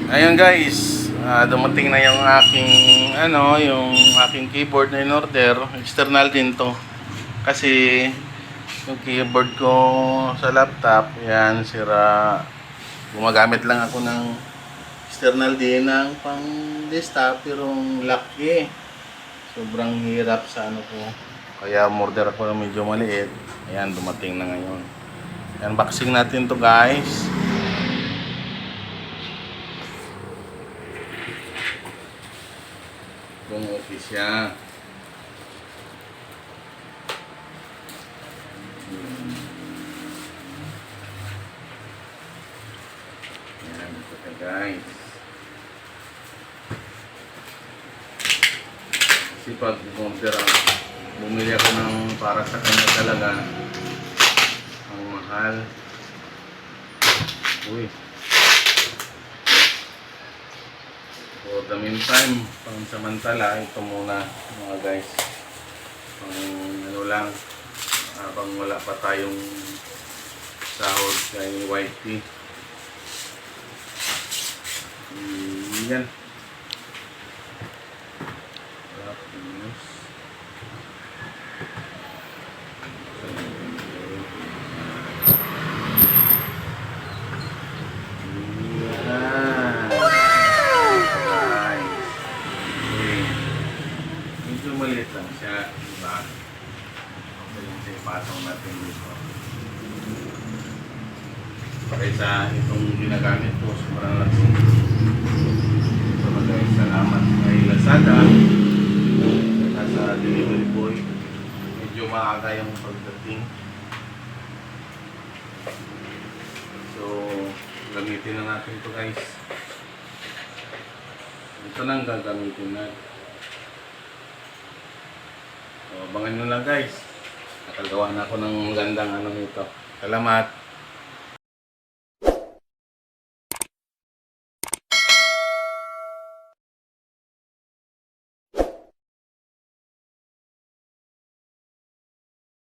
Ayun guys, dumating na yung aking yung aking keyboard na in-order. External din to. Kasi yung keyboard ko sa laptop, yan sira. Gumagamit lang ako ng external din ng pang desktop pero laki. Sobrang hirap sa ko. Kaya order ako ng medyo maliit. Ayan, dumating na ngayon. Unboxing natin to guys. Kung okay siya. Ayan, ito na guys. Kasi pag bumili ako ng para sa kanya talaga, ang mahal. Uy. For the meantime, pang samantala, ito muna mga guys. Pang lang, habang wala pa tayong sahod kay YT. Yan. Maliit lang siya, diba? Okay lang siya ipatong natin dito. Kaysa itong ginagamit ko, sobrang laki. So guys, salamat kay Lazada. Nasa delivery boy. Medyo maaga yung pagdating. So, gamitin na natin ito guys. Ito nang gagamitin natin. So, abangan nyo lang guys. Nakagawa na ako ng gandang nito. Salamat.